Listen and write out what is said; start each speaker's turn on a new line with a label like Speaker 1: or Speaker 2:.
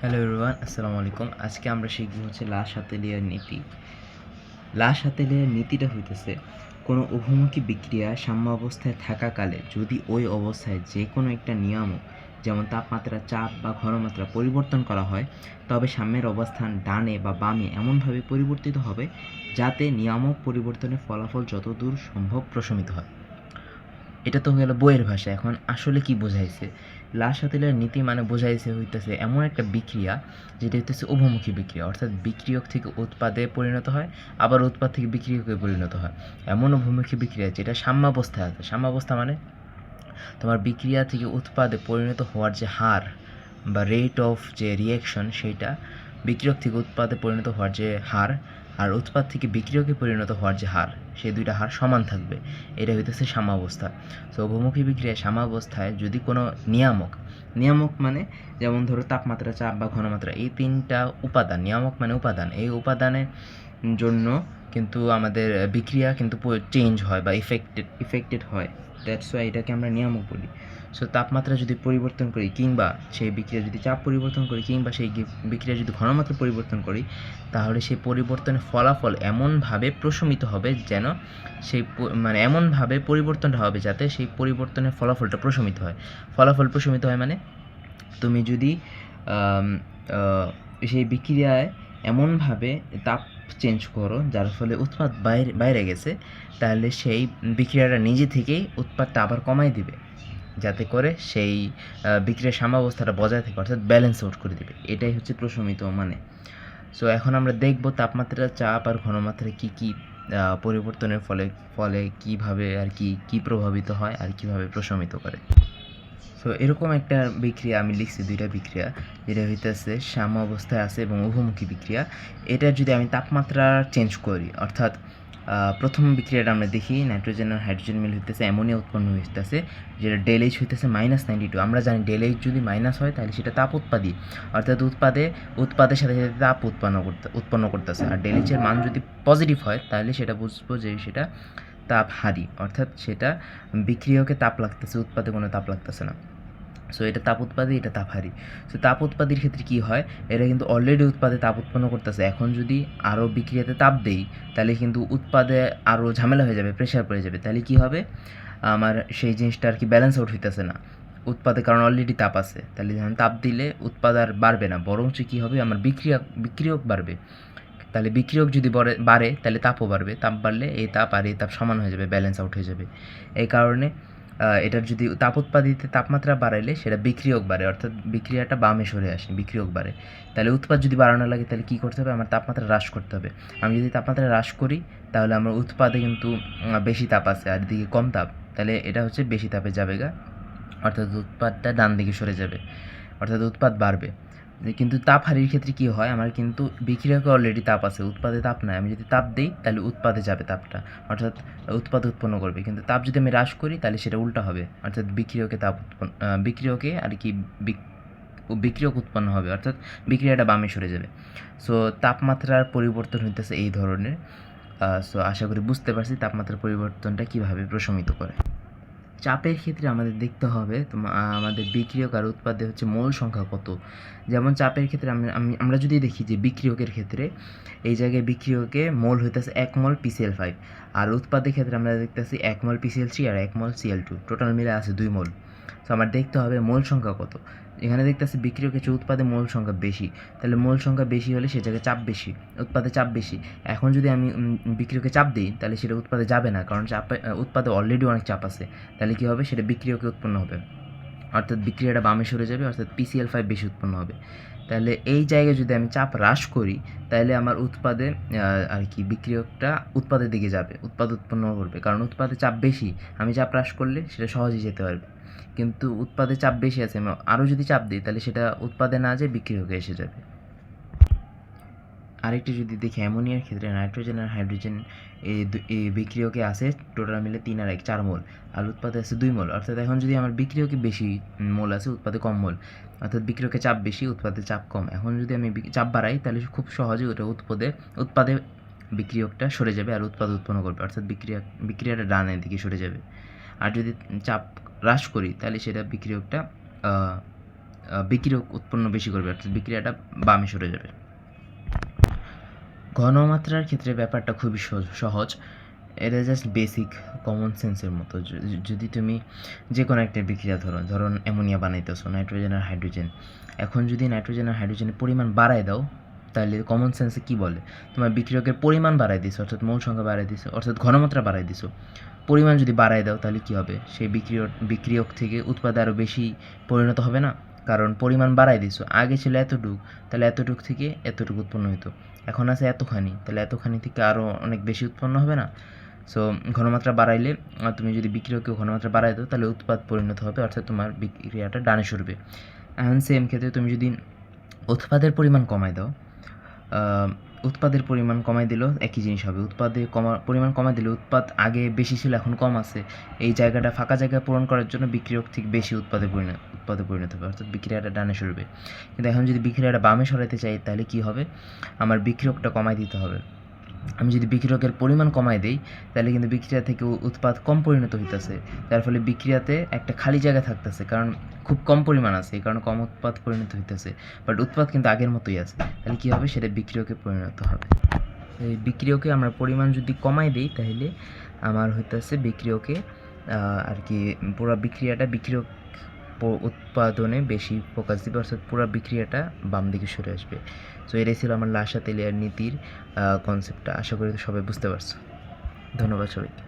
Speaker 1: Hello everyone, আসসালামু আলাইকুম। আজকে আমরা শিখব হচ্ছে লা শাতেলিয়ার নীতি। লা শাতেলিয়ার নীতিটা হইতেছে কোনো উভমুখী বিক্রিয়া সাম্য অবস্থায় থাকাকালে যদি ওই অবস্থায় যে কোনো একটা নিয়ামক যেমন তাপমাত্রা, চাপ বা ঘনমাত্রা পরিবর্তন করা হয়, তবে সাম্যের অবস্থান ডানে বা বামে এমনভাবে পরিবর্তিত হবে যাতে নিয়ামক পরিবর্তনের ফলাফল যতদূর সম্ভব প্রশমিত হয়। এটা তো হয়ে গেল বইয়ের ভাষা। এখন আসলে কি বোঝাইছে? লা শাতেলের নীতি মানে বোঝাইছে হইতেছে এমন একটা বিক্রিয়া যেটা হইতেছে উভমুখী বিক্রিয়া, অর্থাৎ বিক্রিয়ক থেকে উৎপাদে পরিণত হয়, আবার উৎপাদ থেকে বিক্রিয়কে পরিণত হয়। এমন উভমুখী বিক্রিয়া যেটা সাম্যাবস্থায় আছে। সাম্যাবস্থা মানে তোমার বিক্রিয়া থেকে উৎপাদে পরিণত হওয়ার যে হার বা রেট অফ যে রিঅ্যাকশন, সেইটা বিক্রিয়ক থেকে উৎপাদে পরিণত হওয়ার যে হার আর উৎপাদ থেকে বিক্রিয়কে পরিণত হওয়ার যে হার, সেই দুইটা হার সমান থাকবে। এটা হইতেছে সাম্যাবস্থা। সো উভমুখী বিক্রিয়া সাম্যাবস্থায় যদি কোনো নিয়ামক, নিয়ামক মানে যেমন ধরো তাপমাত্রা, চাপ বা ঘনমাত্রা, এই তিনটা উপাদান, নিয়ামক মানে উপাদান, এই উপাদানের জন্য কিন্তু আমাদের বিক্রিয়া কিন্তু চেঞ্জ হয় বা ইফেক্টেড হয়। দ্যাটস ওয়াই এটাকে আমরা নিয়ামক বলি। সো তাপমাত্রা যদি পরিবর্তন করি কিংবা সেই বিক্রিয়া যদি চাপ পরিবর্তন করি কিংবা সেই বিক্রিয়া যদি ঘনমাত্রা পরিবর্তন করি, তাহলে সেই পরিবর্তনের ফলাফল এমনভাবে প্রশমিত হবে যেন সেই মানে এমনভাবে পরিবর্তনটা হবে যাতে সেই পরিবর্তনের ফলাফলটা প্রশমিত হয়। ফলাফল প্রশমিত হয় মানে তুমি যদি সেই বিক্রিয়ায় এমনভাবে তাপ চেঞ্জ করো যার ফলে উৎপাদ বাইরে গেছে, তাহলে সেই বিক্রিয়াটা নিজে থেকেই উৎপাদটা আবার কমাই দিবে যাতে করে সেই বিক্রিয়ার সাম্যাবস্থাটা বজায় থাকে, অর্থাৎ ব্যালেন্স আউট করে দিবে। এটাই হচ্ছে প্রশমিত মানে। সো এখন আমরা দেখব তাপমাত্রা, চাপ আর ঘনমাত্রায় কী কী পরিবর্তনের ফলে ফলে কীভাবে আর কি প্রভাবিত হয় আর কীভাবে প্রশমিত করে। সো এরকম একটা বিক্রিয়া আমি লিখছি, দুইটা বিক্রিয়া, যেটা হইতেছে সাম্য অবস্থায় আছে এবং উভমুখী বিক্রিয়া। এটা যদি আমি তাপমাত্রা চেঞ্জ করি, অর্থাৎ প্রথম বিক্রিয়াটা আমরা দেখি, নাইট্রোজেন আর হাইড্রোজেন মিল হইতেছে অ্যামোনিয়া উৎপন্ন হইতেছে, যেটা ডেলএইচ হইতেছে -92। আমরা জানি ডেলএইচ যদি মাইনাস হয় তাহলে সেটা তাপ উৎপাদী, অর্থাৎ উৎপাদের সাথে সাথে তাপ উৎপন্ন করতেছে। আর ডেলএইচের মান যদি পজিটিভ হয় তাহলে সেটা বুঝবো যে সেটা তাপহারী, অর্থাৎ সেটা বিক্রিয়কে তাপ লাগতেছে, উৎপাদে কোনো তাপ লাগতেছে না। সো এটা তাপ উৎপাদী, এটা তাপহারী। সো তাপ উৎপাদীর ক্ষেত্রে কী হয়, এটা কিন্তু অলরেডি উৎপাদে তাপ উৎপন্ন করতেছে। এখন যদি আরও বিক্রিয়াতে তাপ দেই তাহলে কিন্তু উৎপাদে আরও ঝামেলা হয়ে যাবে, প্রেশার পড়ে যাবে। তাহলে কী হবে, আমার সেই জিনিসটা আর কি ব্যালেন্স আউট হইতেছে না উৎপাদে, কারণ অলরেডি তাপ আছে। তাহলে যখন তাপ দিলে উৎপাদ আর বাড়বে না, বরঞ্চ কী হবে, আমার বিক্রিয়ক বাড়বে। তাহলে বিক্রিয়ক যদি বাড়ে তাহলে তাপও বাড়বে, তাপ বাড়লে এই তাপ আর এই তাপ সমান হয়ে যাবে, ব্যালেন্স আউট হয়ে যাবে। এই কারণে এটার যদি তাপ উৎপাদিত তাপমাত্রা বাড়াইলে সেটা বিক্রিয়ক বাড়ে, অর্থাৎ বিক্রিয়াটা বামে সরে আসে, বিক্রিয়ক বাড়ে। তাহলে উৎপাদ যদি বাড়ানো লাগে তাহলে কী করতে হবে, আমার তাপমাত্রা হ্রাস করতে হবে। আমি যদি তাপমাত্রা হ্রাস করি তাহলে আমার উৎপাদে কিন্তু বেশি তাপ আছে আর এদিকে কম তাপ, তাহলে এটা হচ্ছে বেশি তাপে যাবে গা, অর্থাৎ উৎপাদটা ডান দিকে সরে যাবে, অর্থাৎ উৎপাদ বাড়বে। কিন্তু তাপহারীর ক্ষেত্রে কী হয়, আমার কিন্তু বিক্রিয়কে অলরেডি তাপ আছে, উৎপাদে তাপ নাই। আমি যদি তাপ দিই তাহলে উৎপাদে যাবে তাপটা, অর্থাৎ উৎপাদ উৎপন্ন করবে। কিন্তু তাপ যদি আমি হ্রাস করি তাহলে সেটা উল্টা হবে, অর্থাৎ বিক্রিয়কে আর কি বিক্রিয়ক উৎপন্ন হবে, অর্থাৎ বিক্রিয়াটা বামে সরে যাবে। সো তাপমাত্রার পরিবর্তন হইতেছে এই ধরনের। সো আশা করি বুঝতে পারছি তাপমাত্রার পরিবর্তনটা কীভাবে প্রশমিত করে। চাপের ক্ষেত্রে আমাদের দেখতে হবে আমাদের বিক্রিয়ক আর উৎপাদে হচ্ছে মোল সংখ্যা কত। যেমন চাপের ক্ষেত্রে আমরা যদি দেখি যে বিক্রিয়কের ক্ষেত্রে এই জায়গায় বিক্রিয়কে মোল হইতেছে 1 মোল PCl5, আর উৎপাদের ক্ষেত্রে আমরা দেখতেছি 1 মোল PCl3 আর 1 মোল Cl2, টোটাল মিলে আছে 2 মোল। তো আমার দেখতে হবে মোল সংখ্যা কত। এখানে দেখতেছি বিক্রিয়কের চেয়ে উৎপাদে মোল সংখ্যা বেশি, তাহলে মোল সংখ্যা বেশি হলে সে জায়গায় চাপ বেশি, উৎপাদে চাপ বেশি। এখন যদি আমি বিক্রিয়কে চাপ দিই তাহলে সেটা উৎপাদে যাবে না, কারণ উৎপাদে অলরেডি অনেক চাপ আছে। তাহলে কী হবে, সেটা বিক্রিয়কে উৎপন্ন হবে, অর্থাৎ বিক্রিয়াটা বামে সরে যাবে, অর্থাৎ PCl5 বেশি উৎপন্ন হবে। তাহলে এই জায়গায় যদি আমি চাপ হ্রাস করি তাহলে আমার উৎপাদে আর কি বিক্রিয়কটা উৎপাদের দিকে যাবে, উৎপাদ উৎপন্ন করবে, কারণ উৎপাদে চাপ বেশি। আমি চাপ হ্রাস করলে সেটা সহজেই যেতে পারবে। কিন্তু উৎপাদে চাপ বেশি আছে, আমি আরও যদি চাপ দিই তাহলে সেটা উৎপাদে না যেয়ে বিক্রিয়কে এসে যাবে। আরেকটি যদি দেখি অ্যামোনিয়ার ক্ষেত্রে নাইট্রোজেন আর হাইড্রোজেন এই বিক্রিয়কে আছে টোটাল মিলে 3 আর 1 4 মোল, আর উৎপাদে আছে 2 মোল। অর্থাৎ এখন যদি আমার বিক্রিয়কে বেশি মোল আছে, উৎপাদে কম মোল, অর্থাৎ বিক্রিয়কে চাপ বেশি, উৎপাদে চাপ কম। এখন যদি আমি চাপ বাড়াই তাহলে খুব সহজেই ওটা উৎপাদে বিক্রিয়কটা সরে যাবে আর উৎপাদ উৎপন্ন করবে, অর্থাৎ বিক্রিয়াটা ডানের দিকে সরে যাবে। আর যদি চাপ হ্রাস করি তাহলে সেটা বিক্রিয়কটা বিক্রিয়ক উৎপন্ন বেশি করবে, অর্থাৎ বিক্রিয়াটা বামে সরে যাবে। ঘনমাত্রার ক্ষেত্রে ব্যাপারটা খুবই সহজ। এটা জাস্ট বেসিক কমন সেন্সের মতো। যদি তুমি যে কোনো একটা বিক্রিয়া ধরো অ্যামোনিয়া বানাইতেছো, নাইট্রোজেন আর হাইড্রোজেন। এখন যদি নাইট্রোজেন আর হাইড্রোজেনের পরিমাণ বাড়ায় দাও, তাহলে কমন সেন্সে কী বলে, তোমার বিক্রিয়কের পরিমাণ বাড়ায় দিছো, অর্থাৎ মোল সংখ্যা বাড়ায় দিছো, অর্থাৎ ঘনমাত্রা বাড়ায় দিছো। পরিমাণ যদি বাড়ায় দাও তাহলে কী হবে, সেই বিক্রিয়ক থেকে উৎপাদে আরও বেশি পরিণত হবে না? কারণ পরিমাণ বাড়ায় দিছো, আগে ছিল এতটুক, তাহলে এতটুক থেকে এতটুকু উৎপন্ন হতো, এখন আছে এতখানি, তাহলে এতখানি থেকে আরও অনেক বেশি উৎপন্ন হবে না? সো ঘনমাত্রা বাড়াইলে, তুমি যদি বিক্রিয়কেও ঘনমাত্রা বাড়াই দাও তাহলে উৎপাদ পরিণত হবে, অর্থাৎ তোমার বিক্রিয়াটা ডানে সরবে। এখন সেম ক্ষেত্রে তুমি যদি উৎপাদের পরিমাণ কমাই দাও, উৎপাদের পরিমাণ কমাই দিলেও একই জিনিস হবে। পরিমাণ কমাই দিলে উৎপাদ আগে বেশি ছিল এখন কম আছে, এই জায়গাটা ফাঁকা জায়গা পূরণ করার জন্য বিক্রিয়ক থেকে বেশি উৎপাদে পরিণত হবে, অর্থাৎ বিক্রিয়াটা ডানে সরবে। কিন্তু এখন যদি বিক্রিয়াটা বামে সরাইতে চাই তাহলে কী হবে, আমার বিক্রিয়কটা কমাই দিতে হবে। আমি যদি বিক্রিয়কের পরিমাণ কমাই দিই তাহলে কিন্তু বিক্রিয়া থেকে উৎপাদ কম পরিণত হইতেছে, যার ফলে বিক্রিয়াতে একটা খালি জায়গা থাকতেছে, কারণ খুব কম পরিমাণ আছে, এই কারণে কম উৎপাদ পরিণত হইতেছে, বাট উৎপাদ কিন্তু আগের মতোই আছে। তাহলে কী হবে, সেটা বিক্রিয়কে পরিণত হবে। এই বিক্রিয়কে আমরা পরিমাণ যদি কমাই দিই তাহলে আমার হইতেছে বিক্রিয়কে আর কি পুরো বিক্রিয়াটা বিক্রিয়ক উৎপাদনে বেশি ফোকাস দিবে, অর্থাৎ পুরো বিক্রিয়াটা বাম দিকে সরে আসবে। সো এটাই ছিল আমার লাসা তেলিয়ার নীতির কনসেপ্টটা। আশা করি সবাই বুঝতে পারছো। ধন্যবাদ সবাইকে।